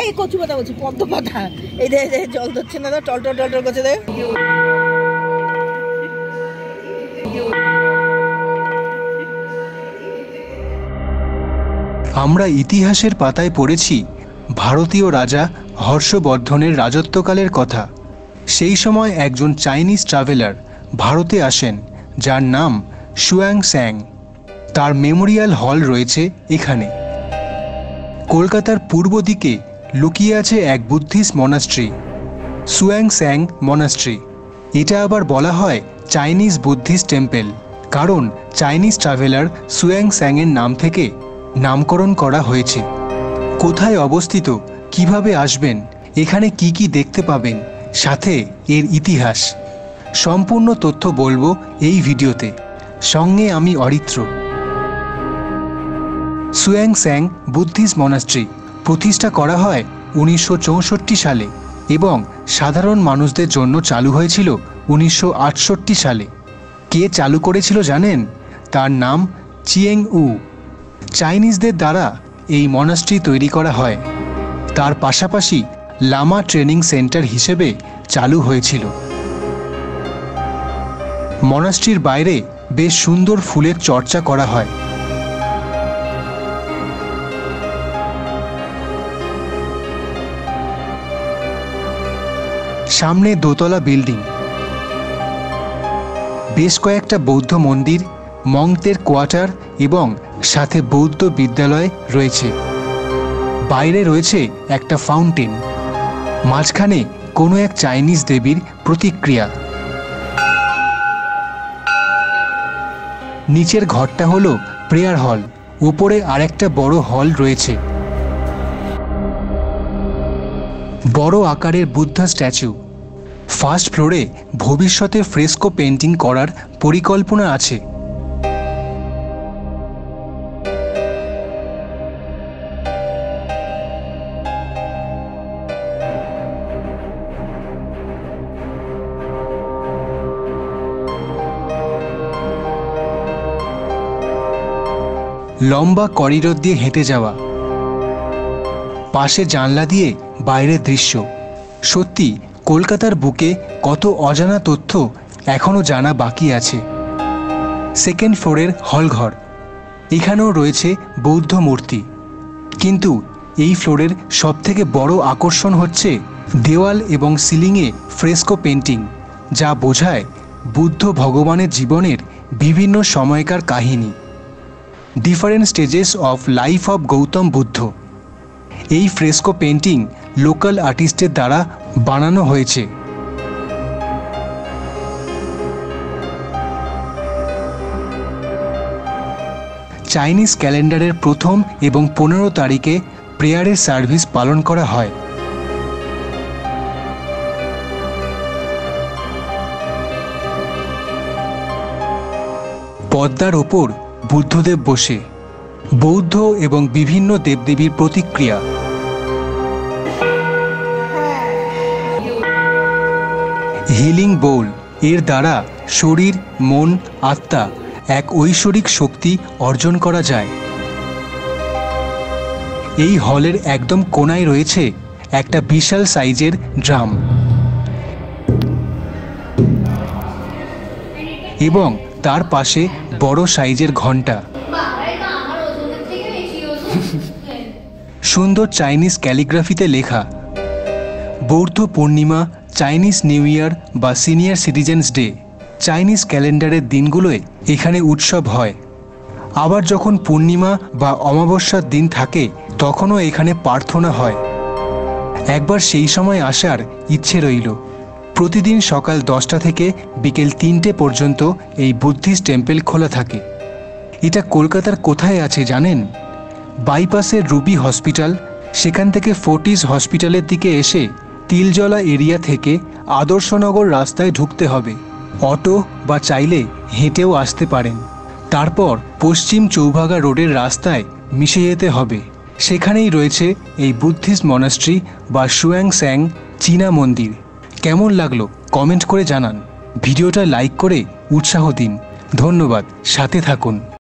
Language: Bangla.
এই কচু পাতা বলছি, পদ্ম পাতা। এই দে জল ধরছে না, টলটল টলটল করছে। দে আমরা ইতিহাসের পাতায় পড়েছি ভারতীয় রাজা হর্ষবর্ধনের রাজত্বকালের কথা। সেই সময় একজন চাইনিজ ট্রাভেলার ভারতে আসেন, যার নাম শুয়াংস্যাং। তার মেমোরিয়াল হল রয়েছে এখানে। কলকাতার পূর্ব দিকে লুকিয়ে আছে এক বুদ্ধিস্ট মনাস্ট্রি, শুয়াংস্যাং মনাস্ট্রি। এটা আবার বলা হয় চাইনিজ বুদ্ধিস্ট টেম্পল, কারণ চাইনিজ ট্রাভেলার শুয়াংস্যাংয়ের নাম থেকে নামকরণ করা হয়েছে। কোথায় অবস্থিত, কিভাবে আসবেন, এখানে কি কি দেখতে পাবেন, সাথে এর ইতিহাস, সম্পূর্ণ তথ্য বলবো এই ভিডিওতে। সঙ্গে আমি অরিত্র। শুয়াংস্যাং বুদ্ধিস্ট মনাস্ট্রি প্রতিষ্ঠা করা হয় 1964 সালে এবং সাধারণ মানুষদের জন্য চালু হয়েছিল 1968 সালে। কে চালু করেছিল জানেন? তার নাম চিয়েং উ। চাইনিজদের দ্বারা এই মনাস্ট্রি তৈরি করা হয়। তার পাশাপাশি লামা ট্রেনিং সেন্টার হিসেবে চালু হয়েছিল। মনাস্ট্রির বাইরে বেশ সুন্দর ফুলের চর্চা করা হয়। সামনে দোতলা বিল্ডিং, বেশ কয়েকটা বৌদ্ধ মন্দির, মঙ্কদের কোয়ার্টার এবং সাথে বৌদ্ধ বিদ্যালয় রয়েছে। বাইরে রয়েছে একটা ফাউন্টেন, মাঝখানে কোনো এক চাইনিজ দেবীর প্রতিক্রিয়া। নিচের ঘরটা হলো প্রেয়ার হল, উপরে আরেকটা বড় হল রয়েছে। বড় আকারের বুদ্ধা স্ট্যাচু। ফার্স্ট ফ্লোরে ভবিষ্যতে ফ্রেস্কো পেন্টিং করার পরিকল্পনা আছে। লম্বা করিডোর দিয়ে হেঁটে যাওয়া, পাশে জানলা দিয়ে বাইরের দৃশ্য। সত্যি কলকাতার বুকে কত অজানা তথ্য এখনও জানা বাকি আছে। সেকেন্ড ফ্লোরের হলঘর, এখানেও রয়েছে বৌদ্ধ মূর্তি। কিন্তু এই ফ্লোরের সবথেকে বড় আকর্ষণ হচ্ছে দেওয়াল এবং সিলিংয়ে ফ্রেস্কো পেন্টিং, যা বোঝায় বুদ্ধ ভগবানের জীবনের বিভিন্ন সময়কার কাহিনী। Different stages of life of Gautam Buddha. এই ফ্রেস্কো পেন্টিং লোকাল আর্টিস্টের দ্বারা বানানো হয়েছে। চাইনিজ ক্যালেন্ডারের প্রথম এবং 15 তারিখে প্রেয়ারের সার্ভিস পালন করা হয়। পদ্মার ওপর বুদ্ধদেব বসে, বৌদ্ধ এবং বিভিন্ন দেবদেবীর প্রতিক্রিয়া। হিলিং বোল, এর দ্বারা শরীর, মন, আত্মা এক ঐশ্বরিক শক্তি অর্জন করা যায়। এই হলের একদম কোনায় রয়েছে একটা বিশাল সাইজের ড্রাম এবং তার পাশে বড় সাইজের ঘণ্টা। সুন্দর চাইনিজ ক্যালিগ্রাফিতে লেখা বৌদ্ধ পূর্ণিমা, চাইনিজ নিউ ইয়ার বা সিনিয়র সিটিজেন্স ডে। চাইনিজ ক্যালেন্ডারের দিনগুলোয় এখানে উৎসব হয়। আবার যখন পূর্ণিমা বা অমাবস্যার দিন থাকে তখনও এখানে প্রার্থনা হয়। একবার সেই সময় আসার ইচ্ছে রইল। প্রতিদিন সকাল 10টা থেকে বিকেল 3টে পর্যন্ত এই বুদ্ধিস্ট টেম্পল খোলা থাকে। এটা কলকাতার কোথায় আছে জানেন? বাইপাসের রুবি হসপিটাল, সেখান থেকে ফোর্টিস হসপিটালের দিকে এসে তিলজলা এরিয়া থেকে আদর্শনগর রাস্তায় ঢুকতে হবে। অটো বা চাইলে হেঁটেও আসতে পারেন। তারপর পশ্চিম চৌভাগা রোডের রাস্তায় মিশে যেতে হবে। সেখানেই রয়েছে এই বুদ্ধিস্ট মনাস্ট্রি বা শুয়াংস্যাং চীনা মন্দির। কেমন লাগলো কমেন্ট করে জানান। ভিডিওটা লাইক করে উৎসাহ দিন। ধন্যবাদ, সাথে থাকুন।